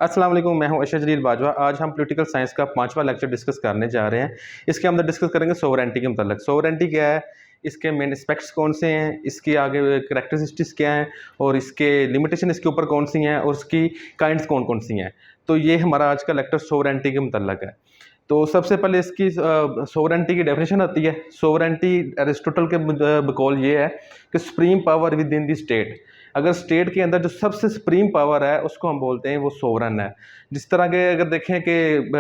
अस्सलाम वालेकुम, मैं हूं अर्शद जलील बाजवा। आज हम पॉलिटिकल साइंस का 5वां लेक्चर डिस्कस करने जा रहे हैं। इसके अंदर डिस्कस करेंगे सोवरेंटी के मतलब। सोवरेंटी क्या है, इसके मेन एस्पेक्ट्स कौन से हैं, इसकी आगे करैक्टरिस्टिक्स क्या हैं और इसके लिमिटेशन इसके ऊपर कौन सी हैं और उसकी काइंड्स कौन कौन सी हैं। तो ये हमारा आज का लेक्चर सोवरेंटी के मतलब है। तो सबसे पहले इसकी सोवरेंटी की डेफिनेशन आती है। सोवरेंटी एरिस्टोटल के बकौल ये है कि supreme power with in the state. अगर स्टेट के अंदर जो सबसे सुप्रीम पावर है उसको हम बोलते हैं वो सोवरन है। जिस तरह के अगर देखें कि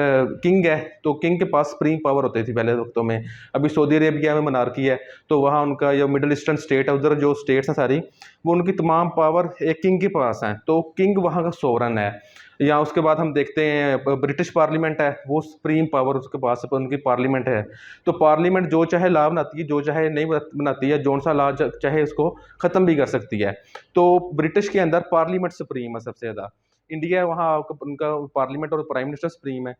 किंग है तो किंग के पास सुप्रीम पावर होती थी पहले वक्तों में। अभी सऊदी अरेबिया में मनार्की है तो वहाँ उनका जो मिडल ईस्टर्न स्टेट है उधर जो स्टेट्स हैं सारी, वो उनकी तमाम पावर एक किंग के पास है, तो किंग वहाँ का सोवरन है। या उसके बाद हम देखते हैं ब्रिटिश पार्लियामेंट है, वो सुप्रीम पावर उसके पास उनकी पार्लियामेंट है। तो पार्लियामेंट जो चाहे लॉ बनाती है, जो चाहे नहीं बनाती है, जौन सा लॉ चाहे उसको ख़त्म भी कर सकती है। तो ब्रिटिश के अंदर पार्लियामेंट सुप्रीम है सबसे ज़्यादा। इंडिया वहाँ उनका पार्लियामेंट और प्राइम मिनिस्टर सुप्रीम है।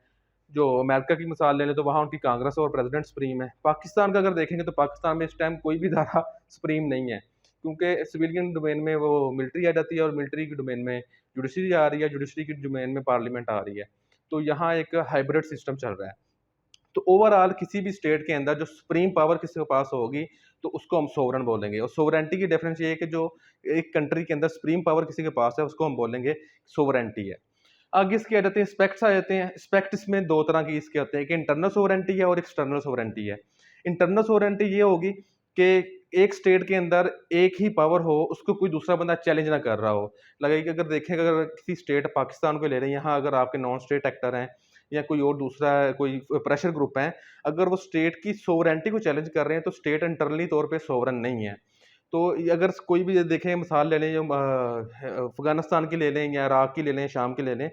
जो अमेरिका की मिसाल ले लें तो वहाँ उनकी कांग्रेस और प्रेसिडेंट सुप्रीम है। पाकिस्तान का अगर देखेंगे तो पाकिस्तान में इस टाइम कोई भी धारा सुप्रीम नहीं है, क्योंकि सिविलियन डोमेन में वो मिलिट्री आ जाती है और मिलिट्री की डोमेन में जुडिशरी आ रही है, जुडिशरी की डोमेन में पार्लियामेंट आ रही है। तो यहाँ एक हाइब्रिड सिस्टम चल रहा है। तो ओवरऑल किसी भी स्टेट के अंदर जो सुप्रीम पावर किसी के पास होगी तो उसको हम सोवरन बोलेंगे। और सोवरेंटी की डेफिनेशन ये है कि जो एक कंट्री के अंदर सुप्रीम पावर किसी के पास है उसको हम बोलेंगे सोवरेंटी है। आगे इसके आ जाते हैं स्पेक्ट्स आ जाते हैं। स्पेक्ट इसमें दो तरह की इसके होते हैं कि इंटरनल सोवरेंटी है और एक्सटर्नल सोवरेंटी है। इंटरनल सोवरेंटी ये होगी कि एक स्टेट के अंदर एक ही पावर हो, उसको कोई दूसरा बंदा चैलेंज ना कर रहा हो। लगे कि अगर देखें, अगर किसी स्टेट पाकिस्तान को ले रहे हैं, यहाँ अगर आपके नॉन स्टेट एक्टर हैं या कोई और दूसरा कोई प्रेशर ग्रुप है, अगर वो स्टेट की सोवरेंटी को चैलेंज कर रहे हैं तो स्टेट इंटरनली तौर पे सोवरन नहीं है। तो अगर कोई भी देखें, मिसाल ले लें, जो अफगानिस्तान की ले लें या इराक की ले लें, शाम की ले लें,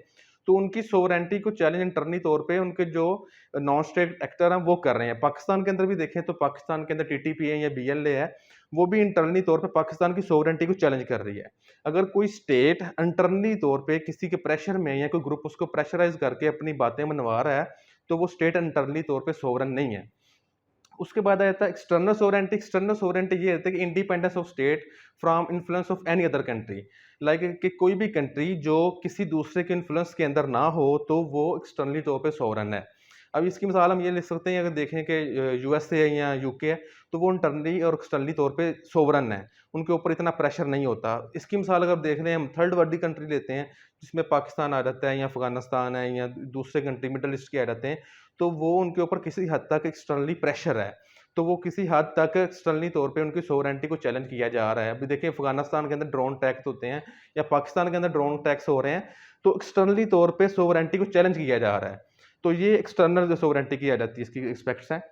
तो उनकी सोवरेंटी को चैलेंज इंटरनली तौर पे उनके जो नॉन स्टेट एक्टर हैं वो कर रहे हैं। पाकिस्तान के अंदर भी देखें तो पाकिस्तान के अंदर टीटीपी है या बीएलए है, वो भी इंटरनली तौर पे पाकिस्तान की सोवरेंटी को चैलेंज कर रही है। अगर कोई स्टेट इंटरनली तौर पे किसी के प्रेशर में या कोई ग्रुप उसको प्रेशराइज करके अपनी बातें मनवा रहा है, तो वो स्टेट इंटरनली तौर पे सोवरन नहीं है। उसके बाद आ जाता है एक्सटर्नल सोवरेंटी। एक्सटर्नल सोवरेंटी ये होता है कि independence of state from influence of any other country. Like कि कोई भी कंट्री जो किसी दूसरे के इन्फ्लुएंस के अंदर ना हो तो वो एक्सटर्नली तौर पे सोवरन है। अब इसकी मिसाल हम ये लिख सकते हैं, अगर देखें कि यूएसए है या यूके है, तो वो इंटरनली और एक्सटर्नली तौर पे सोवरन है, उनके ऊपर इतना प्रेशर नहीं होता। इसकी मिसाल अगर देख लें, हम थर्ड वर्ल्ड की कंट्री लेते हैं जिसमें पाकिस्तान आ जाता है या अफगानिस्तान है या दूसरे कंट्री मिडल ईस्ट के आ जाते हैं, तो वो उनके ऊपर किसी हद तक एक्सटर्नली प्रेशर है, तो वो किसी हद तक एक्सटर्नली तौर पे उनकी सोवरेंटी को चैलेंज किया जा रहा है। अभी देखिए अफगानिस्तान के अंदर ड्रोन अटैक्स होते हैं या पाकिस्तान के अंदर ड्रोन अटैक्स हो रहे हैं, तो एक्सटर्नली तौर पे सोवरेंटी को चैलेंज किया जा रहा है। तो ये एक्सटर्नल जो सोवरेंटी की आ जाती है, इसकी एस्पेक्ट्स हैं।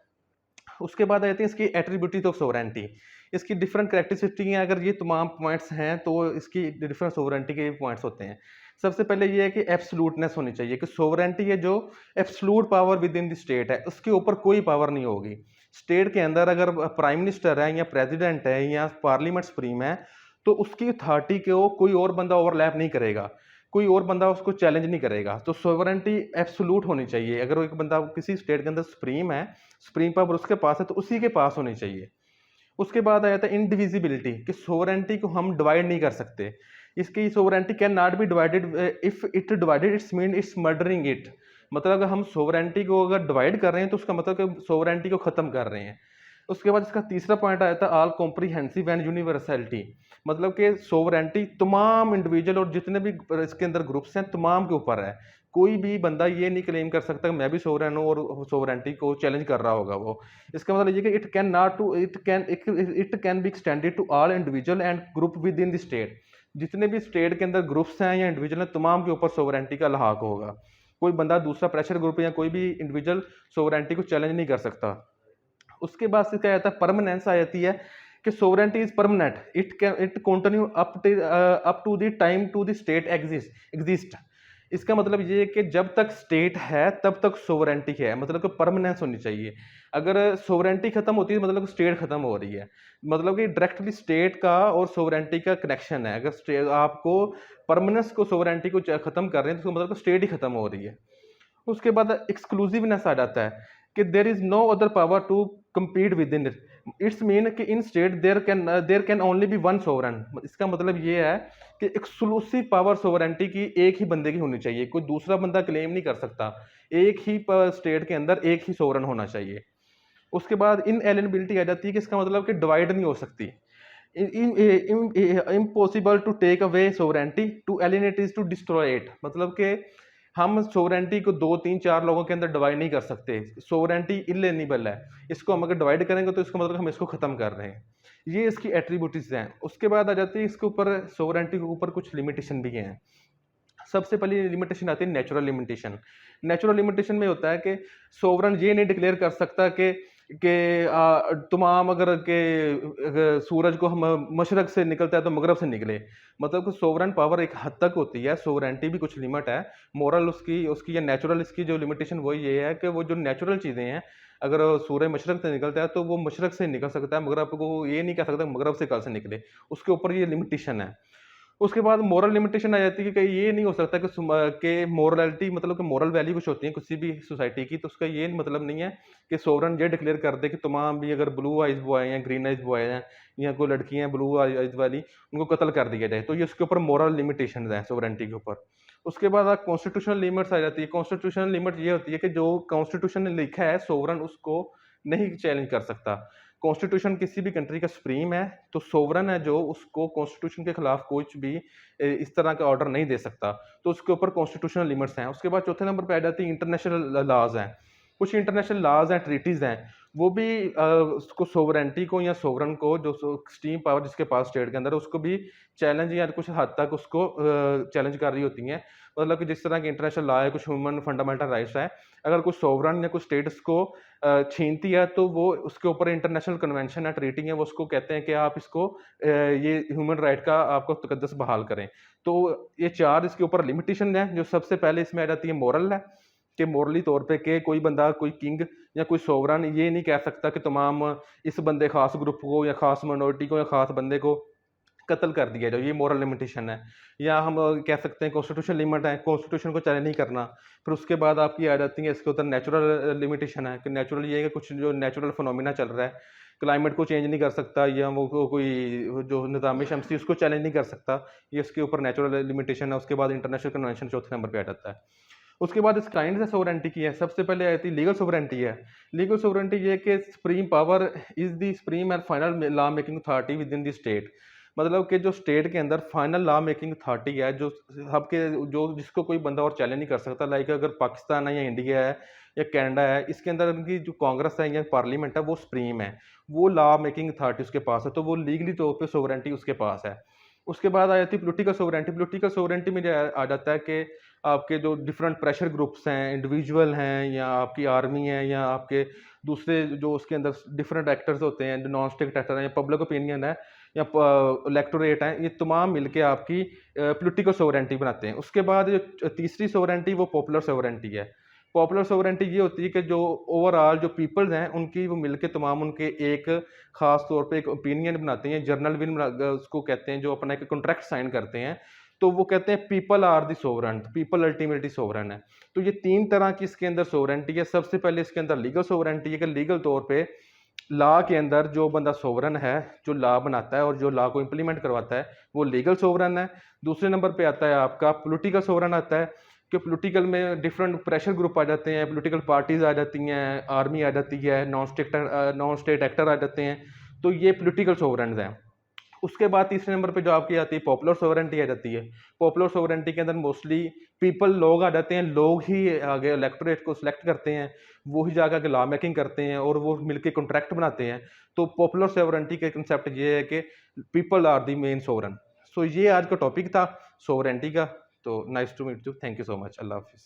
उसके बाद आ जाती है इसकी एट्रीब्यूटिव ऑफ सोवरेंटी। इसकी डिफरेंट कैरेक्टरिस्टिक हैं। अगर ये तमाम पॉइंट्स हैं तो इसकी डिफरेंट सोवरेंटी के पॉइंट्स होते हैं। सबसे पहले ये है कि एब्सोल्यूटनेस होनी चाहिए, कि सोवरेंटी है जो absolute power with in the state है, उसके ऊपर कोई पावर नहीं होगी। स्टेट के अंदर अगर प्राइम मिनिस्टर है या प्रेसिडेंट है या पार्लियामेंट सुप्रीम है, तो उसकी अथॉरिटी को कोई और बंदा ओवरलैप नहीं करेगा, कोई और बंदा उसको चैलेंज नहीं करेगा। तो सोवरेंटी एब्सोल्यूट होनी चाहिए। अगर एक बंदा किसी स्टेट के अंदर सुप्रीम है, सुप्रीम पावर उसके पास है, तो उसी के पास होनी चाहिए। उसके बाद आ जाता है इनडिविजिबिलिटी, कि सोवरेंटी को हम डिवाइड नहीं कर सकते। इसकी sovereignty can not be divided, if it divided it's mean it's murdering it. मतलब अगर हम सोवरेंटी को अगर डिवाइड कर रहे हैं तो उसका मतलब कि सोवरेंटी को खत्म कर रहे हैं। उसके बाद इसका तीसरा पॉइंट आया था ऑल कॉम्प्रीहेंसिव एंड यूनिवर्सलिटी। मतलब कि सोवरेंटी तमाम इंडिविजुअल और जितने भी इसके अंदर ग्रुप्स हैं तमाम के ऊपर है। कोई भी बंदा ये नहीं क्लेम कर सकता कि मैं भी सोवरेन हूँ और सोवरेंटी को चैलेंज कर रहा होगा वो। इसका मतलब ये कि it can be extended to all individual and group within the state. जितने भी स्टेट के अंदर ग्रुप्स हैं या इंडिविजुअल हैं, तमाम के ऊपर सोवरेंटी का लहाक होगा। कोई बंदा दूसरा प्रेशर ग्रुप या कोई भी इंडिविजुअल सोवरेंटी को चैलेंज नहीं कर सकता। उसके बाद से क्या आता है, परमानेंस आ जाती है, कि sovereignty is permanent, it continue up to the time to the state exist. इसका मतलब ये है कि जब तक स्टेट है तब तक सोवरेंटी है, मतलब कि परमानेंस होनी चाहिए। अगर सोवरेंटी खत्म होती है मतलब स्टेट खत्म हो रही है, मतलब कि डायरेक्टली स्टेट का और सोवरेंटी का कनेक्शन है। अगर आपको परमानेंस को सोवरेंटी को खत्म कर रहे हैं तो मतलब स्टेट ही खत्म हो रही है। उसके बाद एक्सक्लूसिवनेस आ जाता है, कि there is no other power to compete within it. It's mean कि in state there can only be one sovereign. इसका मतलब ये है कि एक्सक्लूसिव पावर सोवरेंटी की एक ही बंदे की होनी चाहिए, कोई दूसरा बंदा क्लेम नहीं कर सकता। एक ही स्टेट के अंदर एक ही सोवरन होना चाहिए। उसके बाद इनएलिजिबिलिटी आ जाती है कि इसका मतलब कि डिवाइड नहीं हो सकती। Impossible to take away sovereignty, to alienate is to destroy it. मतलब कि हम सोवरेंटी को 2 3 4 लोगों के अंदर डिवाइड नहीं कर सकते। सोवरेंटी इनएलिजिबल है, इसको हम अगर डिवाइड करेंगे तो इसका मतलब हम इसको खत्म कर रहे हैं। ये इसकी एट्रीब्यूट्स हैं। उसके बाद आ जाती है इसके ऊपर, सोवरेंटी के ऊपर कुछ लिमिटेशन भी हैं। सबसे पहली लिमिटेशन आती है नेचुरल लिमिटेशन। नेचुरल लिमिटेशन में होता है कि सोवरन ये नहीं डिक्लेयर कर सकता कि तमाम अगर सूरज को हम मशरक से निकलता है तो मगरब से निकले। मतलब कि सोवरन पावर एक हद तक होती है, सोवरेंटी भी कुछ लिमिट है। मोरल उसकी उसकी या नेचुरल इसकी जो लिमिटेशन वो ये है कि वो जो नेचुरल चीज़ें हैं, अगर सूरज मशरक से निकलता है तो वो मशरक से निकल सकता है, मगरब को ये नहीं कह सकता मगरब से कल से निकले। उसके ऊपर ये लिमिटेशन है। उसके बाद मोरल लिमिटेशन आ जाती है कि ये नहीं हो सकता कि मोरलिटी, मतलब कि मोरल वैल्यू कुछ होती है किसी भी सोसाइटी की, तो उसका ये मतलब नहीं है कि सोवरन ये डिक्लेयर कर दे कि तमाम भी अगर ब्लू आइज बॉय हैं, ग्रीन आइज बॉय हैं, या कोई लड़कियां हैं ब्लू आइज वाली, उनको कत्ल कर दिया जाए। तो ये उसके ऊपर मोरल लिमिटेशन है सोवरेंटी के ऊपर। उसके बाद कॉन्स्टिट्यूशनल लिमिट्स आ जाती है। कॉन्स्टिट्यूशनल लिमिट ये होती है कि जो कॉन्स्टिट्यूशन ने लिखा है सोवरन उसको नहीं चैलेंज कर सकता। कॉन्स्टिट्यूशन किसी भी कंट्री का सुप्रीम है, तो सोवरन है जो उसको कॉन्स्टिट्यूशन के खिलाफ कुछ भी इस तरह का ऑर्डर नहीं दे सकता। तो उसके ऊपर कॉन्स्टिट्यूशनल लिमिट्स हैं। उसके बाद चौथे नंबर पे आ जाती है इंटरनेशनल लॉज हैं। कुछ इंटरनेशनल लॉज हैं, ट्रीटीज़ हैं, वो भी उसको सोवरेंटी को या सोवरन को जो एक्सट्रीम पावर जिसके पास स्टेट के अंदर है, उसको भी चैलेंज या कुछ हद तक उसको चैलेंज कर रही होती हैं। मतलब कि जिस तरह की इंटरनेशनल लॉ है, कुछ ह्यूमन फंडामेंटल राइट्स है, अगर कुछ सोवरन या कुछ स्टेट्स को छीनती है तो वो उसके ऊपर इंटरनेशनल कन्वेंशन है, ट्रीटी है, वो उसको कहते हैं कि आप इसको ये ह्यूमन राइट का आपको तकद्दस बहाल करें। तो ये 4 इसके ऊपर लिमिटेशन है। जो सबसे पहले इसमें आ जाती है मोरल है, कि मोरली तौर पे कि कोई बंदा, कोई किंग या कोई सोवरन ये नहीं कह सकता कि तमाम इस बंदे खास ग्रुप को या खास माइनॉरिटी को या खास बंदे को कत्ल कर दिया जाए, ये मोरल लिमिटेशन है। या हम कह सकते हैं कॉन्स्टिट्यूशन लिमिट है, कॉन्स्टिट्यूशन को चैलेंज नहीं करना। फिर उसके बाद आपकी आ जाती है इसके ऊपर नेचुरल लिमिटेशन है, कि नेचुरल ये है कि कुछ जो नेचुरल फिनोमिना चल रहा है, क्लाइमेट को चेंज नहीं कर सकता, या वो कोई जो निज़ाम शम्सी उसको चैलेंज नहीं कर सकता, ये इसके ऊपर नेचुरल लिमिटेशन है। उसके बाद इंटरनेशनल कन्वेंशन चौथे नंबर पे आ जाता है। उसके बाद इस काइंड से सोवरेंटी की है। सबसे पहले आती है लीगल सोवरेंटी है। लीगल सोवरेंटी ये है कि supreme power is the supreme and final law making authority with in the state. मतलब कि जो स्टेट के अंदर फाइनल लॉ मेकिंग अथॉरिटी है, जो सबके जो जिसको कोई बंदा और चैलेंज नहीं कर सकता। लाइक अगर पाकिस्तान है या इंडिया है या कनाडा है, इसके अंदर उनकी जो कांग्रेस है या पार्लियामेंट है वो सुप्रीम है, वो लॉ मेकिंग अथॉरिटी उसके पास है, तो वो लीगली तौर पे सोवरेंटी उसके पास है। उसके बाद आ जाती है पोलिटिकल सोवरेंटी। पोलिटिकल सोवरेंटी में जो आ जाता है कि आपके जो डिफरेंट प्रेशर ग्रुप्स हैं, इंडिविजुअल हैं, या आपकी आर्मी है, या आपके दूसरे जो उसके अंदर डिफरेंट एक्टर्स होते हैं, जो नॉन स्टेट एक्टर हैं, या पब्लिक ओपिनियन है, या इलेक्टोरेट है, ये तमाम मिलके आपकी पोलिटिकल सोवरेंटी बनाते हैं। उसके बाद जो तीसरी सोवरेंटी वो पॉपुलर सोवरेंटी है। पॉपुलर सोवरेंटी ये होती है कि जो ओवरऑल जो पीपल्स हैं उनकी वो मिलके तमाम उनके एक खास तौर पे एक ओपिनियन बनाते हैं, जर्नल विल उसको कहते हैं, जो अपना एक कॉन्ट्रैक्ट साइन करते हैं, तो वो कहते हैं people are the sovereign, people ultimately sovereign है। तो ये 3 तरह की इसके अंदर सोवरेंटी है। सबसे पहले इसके अंदर लीगल सोवरेंटी है कि लीगल तौर पे लॉ के अंदर जो बंदा सोवरन है, जो लॉ बनाता है और जो लॉ को इम्प्लीमेंट करवाता है, वो लीगल सोवरन है। दूसरे नंबर पे आता है आपका पॉलिटिकल सोवरन आता है, कि पॉलिटिकल में डिफरेंट प्रेशर ग्रुप आ जाते हैं, पॉलिटिकल पार्टीज आ जाती हैं, आर्मी आ जाती है, नॉन स्टेट एक्टर आ जाते हैं, तो ये पॉलिटिकल सोवरन हैं। उसके बाद तीसरे नंबर पे जो आपकी आती है पॉपुलर सोवरेंटी आ जाती है। पॉपुलर सोवरेंटी के अंदर मोस्टली पीपल, लोग आ जाते हैं, लोग ही आगे इलेक्टोरेट को सिलेक्ट करते हैं, वो ही जाकर के लॉ मेकिंग करते हैं और वो मिलके कॉन्ट्रैक्ट बनाते हैं। तो पॉपुलर सोवरेंटी का कंसेप्ट ये है कि people are the main sovereign. So ये आज का टॉपिक था सोवरेंटी का। तो nice to meet you, thank you so much, अल्लाह हाफिज़।